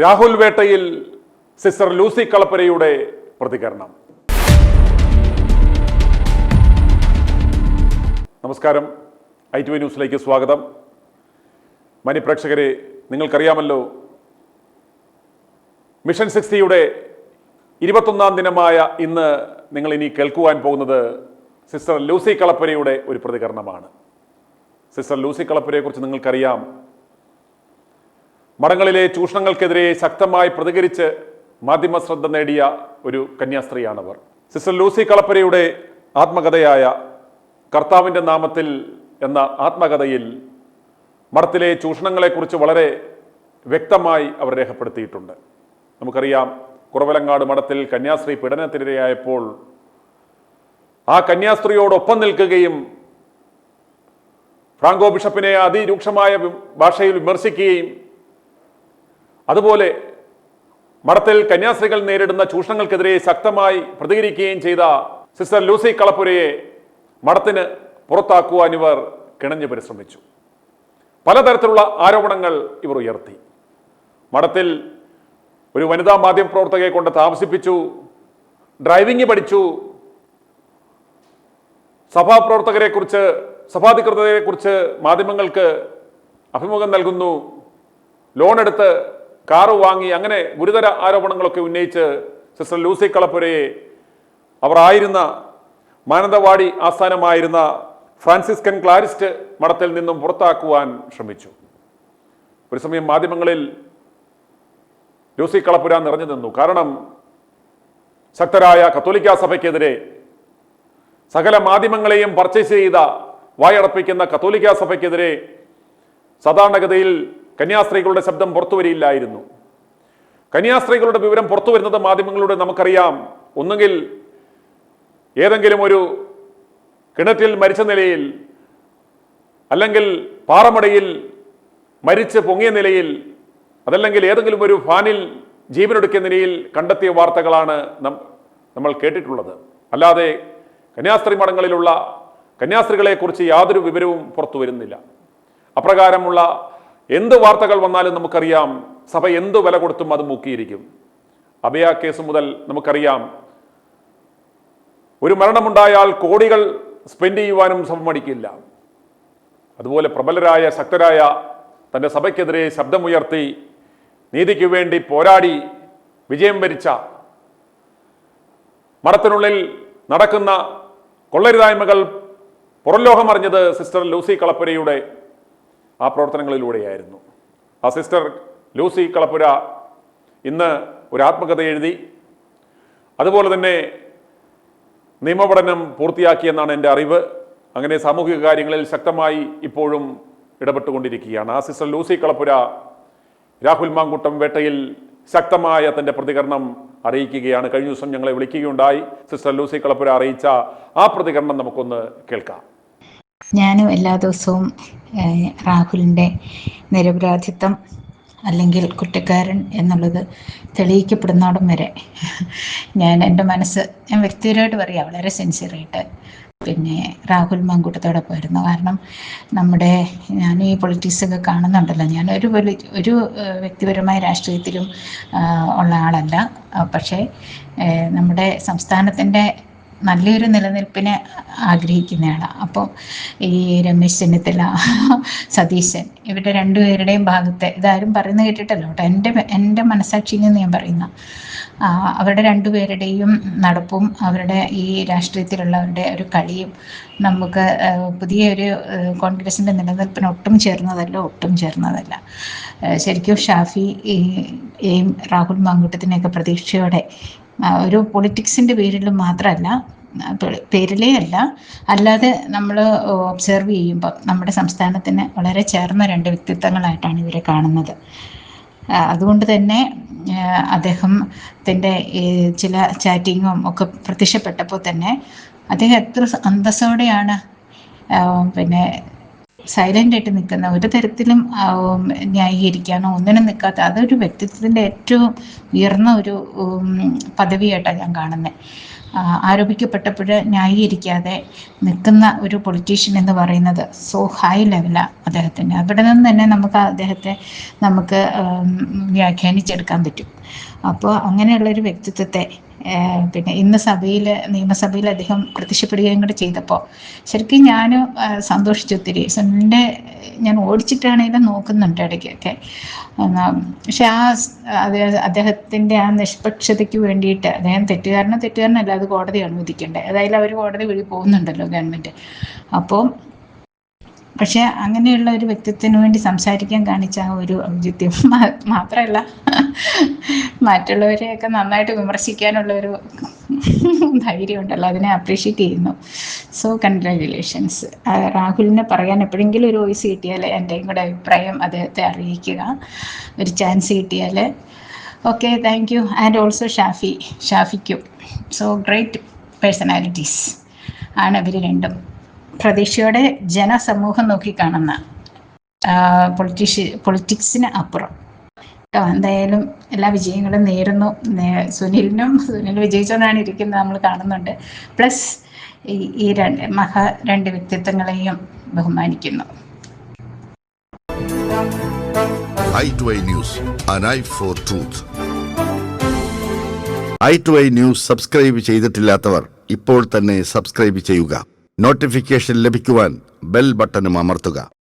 Rahul വേട്ടയിൽ sister Lucy കളപ്പുരയുടെ പ്രതികരണം. നമസ്കാരം, ITV ന്യൂസിലേക്ക് സ്വാഗതം. മാന്യപ്രേക്ഷകരെ, നിങ്ങൾക്കറിയാമല്ലോ, മിഷൻ 60യുടെ 21ാം ദിനമായ ഇന്ന് നിങ്ങൾ ഇനി കേൾക്കുവാൻ പോകുന്നത് സിസ്റ്റർ ലൂസി കളപ്പുരയുടെ ഒരു പ്രതികരണമാണ്. സിസ്റ്റർ ലൂസി കളപ്പുരയെക്കുറിച്ച് നിങ്ങൾക്കറിയാം. മഠങ്ങളിലെ ചൂഷണങ്ങൾക്കെതിരെ ശക്തമായി പ്രതികരിച്ച് മാധ്യമ ശ്രദ്ധ നേടിയ ഒരു കന്യാസ്ത്രീയാണവർ. സിസ്റ്റർ ലൂസി കളപ്പുരയുടെ ആത്മകഥയായ കർത്താവിൻ്റെ നാമത്തിൽ എന്ന ആത്മകഥയിൽ മഠത്തിലെ ചൂഷണങ്ങളെക്കുറിച്ച് വളരെ വ്യക്തമായി അവർ രേഖപ്പെടുത്തിയിട്ടുണ്ട്. നമുക്കറിയാം, കുറവലങ്ങാട് മഠത്തിൽ കന്യാസ്ത്രീ പീഡനത്തിനിരയായപ്പോൾ ആ കന്യാസ്ത്രീയോടൊപ്പം നിൽക്കുകയും ഫ്രാങ്കോ ബിഷപ്പിനെ അതിരൂക്ഷമായ ഭാഷയിൽ വിമർശിക്കുകയും അതുപോലെ മഠത്തിൽ കന്യാസ്ത്രീകൾ നേരിടുന്ന ചൂഷണങ്ങൾക്കെതിരെ ശക്തമായി പ്രതികരിക്കുകയും ചെയ്ത സിസ്റ്റർ ലൂസി കളപ്പുരയെ മഠത്തിന് പുറത്താക്കുവാൻ ഇവർ കിണഞ്ഞു പരിശ്രമിച്ചു. പലതരത്തിലുള്ള ആരോപണങ്ങൾ ഇവർ ഉയർത്തി. മഠത്തിൽ ഒരു വനിതാ മാധ്യമപ്രവർത്തകയെ കൊണ്ട് താമസിപ്പിച്ചു, ഡ്രൈവിംഗ് പഠിച്ചു, സഭാപ്രവർത്തകരെക്കുറിച്ച്, സഭാധികൃതരെക്കുറിച്ച് മാധ്യമങ്ങൾക്ക് അഭിമുഖം നൽകുന്നു, ലോൺ എടുത്ത് കാറ് വാങ്ങി, അങ്ങനെ ഗുരുതര ആരോപണങ്ങളൊക്കെ ഉന്നയിച്ച് സിസ്റ്റർ ലൂസി കളപ്പുരയെ അവർ ആയിരുന്ന മാനന്തവാടി ആസ്ഥാനമായിരുന്ന ഫ്രാൻസിസ്കൻ ക്ലാരിസ്റ്റ് മഠത്തിൽ നിന്നും പുറത്താക്കുവാൻ ശ്രമിച്ചു. ഒരു സമയം മാധ്യമങ്ങളിൽ ലൂസി കളപ്പുര നിറഞ്ഞു നിന്നു. കാരണം ശക്തരായ കത്തോലിക്ക സഭയ്ക്കെതിരെ സകല മാധ്യമങ്ങളെയും പർച്ചേസ് ചെയ്ത വായടപ്പിക്കുന്ന കത്തോലിക്ക സഭയ്ക്കെതിരെ സാധാരണഗതിയിൽ കന്യാസ്ത്രീകളുടെ ശബ്ദം പുറത്തു വരില്ലായിരുന്നു. കന്യാസ്ത്രീകളുടെ വിവരം പുറത്തു വരുന്നത് മാധ്യമങ്ങളിലൂടെ നമുക്കറിയാം. ഒന്നുകിൽ ഏതെങ്കിലും ഒരു കിണറ്റിൽ മരിച്ച നിലയിൽ, അല്ലെങ്കിൽ പാറമടയിൽ മരിച്ച് പൊങ്ങിയ നിലയിൽ, അതല്ലെങ്കിൽ ഏതെങ്കിലും ഒരു ഫാനിൽ ജീവനൊടുക്കിയ നിലയിൽ കണ്ടെത്തിയ വാർത്തകളാണ് നമ്മൾ കേട്ടിട്ടുള്ളത്. അല്ലാതെ കന്യാസ്ത്രീ മഠങ്ങളിലുള്ള കന്യാസ്ത്രീകളെക്കുറിച്ച് യാതൊരു വിവരവും പുറത്തു വരുന്നില്ല. അപ്രകാരമുള്ള എന്ത് വാർത്തകൾ വന്നാലും നമുക്കറിയാം, സഭ എന്ത് വില കൊടുത്തും അത് മുക്കിയിരിക്കും. അഭയ കേസ് മുതൽ നമുക്കറിയാം, ഒരു മരണമുണ്ടായാൽ കോടികൾ സ്പെൻഡ് ചെയ്യുവാനും സഭ മടിക്കില്ല. അതുപോലെ പ്രബലരായ ശക്തരായ തൻ്റെ സഭയ്ക്കെതിരെ ശബ്ദമുയർത്തി നീതിക്ക് വേണ്ടി പോരാടി വിജയം വരിച്ച, മഠത്തിനുള്ളിൽ നടക്കുന്ന കൊള്ളരുതായ്മകൾ പുറംലോകം അറിഞ്ഞത് സിസ്റ്റർ ലൂസി കളപ്പുരയുടെ ആ പ്രവർത്തനങ്ങളിലൂടെയായിരുന്നു. ആ സിസ്റ്റർ ലൂസി കളപ്പുര ഇന്ന് ഒരു ആത്മകഥ എഴുതി. അതുപോലെ തന്നെ നിയമപഠനം പൂർത്തിയാക്കിയെന്നാണ് എൻ്റെ അറിവ്. അങ്ങനെ സാമൂഹിക കാര്യങ്ങളിൽ ശക്തമായി ഇപ്പോഴും ഇടപെട്ടുകൊണ്ടിരിക്കുകയാണ്. ആ സിസ്റ്റർ ലൂസി കളപ്പുര രാഹുൽ മാങ്കൂട്ടം വേട്ടയിൽ ശക്തമായ തൻ്റെ പ്രതികരണം അറിയിക്കുകയാണ്. കഴിഞ്ഞ ദിവസം ഞങ്ങളെ വിളിക്കുകയുണ്ടായി. സിസ്റ്റർ ലൂസി കളപ്പുര അറിയിച്ച ആ പ്രതികരണം നമുക്കൊന്ന് കേൾക്കാം. ഞാനും എല്ലാ ദിവസവും രാഹുലിൻ്റെ നിരപരാധിത്വം അല്ലെങ്കിൽ കുറ്റക്കാരൻ എന്നുള്ളത് തെളിയിക്കപ്പെടുന്നോടം വരെ എൻ്റെ മനസ്സ്, ഞാൻ വ്യക്തിപരമായിട്ട് പറയാം, വളരെ സിൻസിയറായിട്ട് പിന്നെ രാഹുൽ മാങ്കൂട്ടത്തോടൊപ്പമായിരുന്നു. കാരണം ഞാൻ ഈ പൊളിറ്റിക്സൊക്കെ കാണുന്നുണ്ടല്ലോ, ഞാൻ ഒരു വ്യക്തിപരമായ രാഷ്ട്രീയത്തിലും ഉള്ള ആളല്ല. പക്ഷേ നമ്മുടെ സംസ്ഥാനത്തിൻ്റെ നല്ലൊരു നിലനിൽപ്പിനെ ആഗ്രഹിക്കുന്നയാളാണ്. അപ്പോൾ ഈ രമേശ് ചെന്നിത്തല, സതീശൻ, ഇവരുടെ രണ്ടുപേരുടെയും ഭാഗത്തെ ഇതാരും പറയുന്നത് കേട്ടിട്ടല്ലോ കേട്ടോ, എൻ്റെ മനസാക്ഷിയിൽ നിന്ന് ഞാൻ പറയുന്ന അവരുടെ രണ്ടുപേരുടെയും നടപ്പും അവരുടെ ഈ രാഷ്ട്രീയത്തിലുള്ളവരുടെ ഒരു കളിയും നമുക്ക് പുതിയൊരു കോൺഗ്രസിൻ്റെ നിലനിൽപ്പിന് ഒട്ടും ചേർന്നതല്ല. ശരിക്കും ഷാഫി രാഹുൽ മാങ്കൂട്ടത്തിനെയൊക്കെ പ്രതീക്ഷയോടെ ഒരു പൊളിറ്റിക്സിൻ്റെ പേരിലും മാത്രമല്ല, പേരിലേ അല്ലാതെ നമ്മൾ ഒബ്സർവ് ചെയ്യുമ്പോൾ നമ്മുടെ സംസ്ഥാനത്തിന് വളരെ ചേർന്ന രണ്ട് വ്യക്തിത്വങ്ങളായിട്ടാണ് ഇവരെ കാണുന്നത്. അതുകൊണ്ട് തന്നെ അദ്ദേഹത്തിൻ്റെ ചില ചാറ്റിങ്ങും ഒക്കെ പ്രത്യക്ഷപ്പെട്ടപ്പോൾ തന്നെ അദ്ദേഹം എത്ര അന്തസ്സോടെയാണ് സൈലൻ്റ് ആയിട്ട് നിൽക്കുന്ന, ഒരു തരത്തിലും ന്യായീകരിക്കാനോ ഒന്നിനും നിൽക്കാത്ത, അതൊരു വ്യക്തിത്വത്തിൻ്റെ ഏറ്റവും ഉയർന്ന ഒരു പദവിയായിട്ടാണ് ഞാൻ കാണുന്നത്. ആരോപിക്കപ്പെട്ടപ്പോൾ ന്യായീകരിക്കാതെ നിൽക്കുന്ന ഒരു പൊളിറ്റീഷ്യൻ എന്ന് പറയുന്നത് സോ ഹൈ ലെവലാണ് അദ്ദേഹത്തിൻ്റെ. അവിടെ നിന്ന് തന്നെ നമുക്ക് അദ്ദേഹത്തെ നമുക്ക് വ്യാഖ്യാനിച്ചെടുക്കാൻ പറ്റും. അപ്പോൾ അങ്ങനെയുള്ളൊരു വ്യക്തിത്വത്തെ പിന്നെ ഇന്ന് നിയമസഭയിൽ അദ്ദേഹം പ്രത്യക്ഷപ്പെടുകയും കൂടെ ചെയ്തപ്പോൾ ശരിക്കും ഞാനും സന്തോഷിച്ചു ഒത്തിരി. സുനിലിൻ്റെ ഞാൻ ഓടിച്ചിട്ടാണെങ്കിലും നോക്കുന്നുണ്ട് ഇടയ്ക്കൊക്കെ. പക്ഷെ അദ്ദേഹത്തിൻ്റെ ആ നിഷ്പക്ഷതയ്ക്ക് വേണ്ടിയിട്ട് അദ്ദേഹം തെറ്റുകാരനല്ല, അത് കോടതിയാണ് വിധിക്കേണ്ടത്. അതായത് അവർ കോടതി വഴി പോകുന്നുണ്ടല്ലോ ഗവൺമെൻറ്. അപ്പോൾ പക്ഷെ അങ്ങനെയുള്ള ഒരു വ്യക്തിത്വത്തിന് വേണ്ടി സംസാരിക്കാൻ കാണിച്ച ആ ഒരു ഔചിത്യം മാത്രമല്ല, മറ്റുള്ളവരെയൊക്കെ നന്നായിട്ട് വിമർശിക്കാനുള്ള ഒരു ധൈര്യം ഉണ്ടല്ലോ, അതിനെ അപ്രീഷിയേറ്റ് ചെയ്യുന്നു. So congratulations. രാഹുലിനെ പറയാൻ എപ്പോഴെങ്കിലും ഒരു വോയിസ് കിട്ടിയാൽ എൻ്റെയും കൂടെ അഭിപ്രായം അദ്ദേഹത്തെ അറിയിക്കുക, ഒരു ചാൻസ് കിട്ടിയാൽ. Okay, thank you. And also ഷാഫിക്കും. സോ ഗ്രേറ്റ് പേഴ്സണാലിറ്റീസ് ആണ് ഇവർ രണ്ടും. പ്രതീക്ഷയോടെ ജനസമൂഹം നോക്കിക്കാണുന്ന പൊളിറ്റിക്സിന് അപ്പുറം എന്തായാലും എല്ലാ വിജയങ്ങളും നേരുന്നു. സുനിൽ വിജയിച്ചുകൊണ്ടാണ് ഇരിക്കുന്നത്, നമ്മൾ കാണുന്നുണ്ട്. പ്ലസ് ഈ രണ്ട് വ്യക്തിത്വങ്ങളെയും ബഹുമാനിക്കുന്നു. i2i News, an eye for truth. i2i News subscribe ചെയ്തിട്ടില്ലാത്തവർ ഇപ്പോൾ തന്നെ സബ്സ്ക്രൈബ് ചെയ്യുക. നോട്ടിഫിക്കേഷൻ ലഭിക്കുവാൻ ബെൽ ബട്ടണും അമർത്തുക.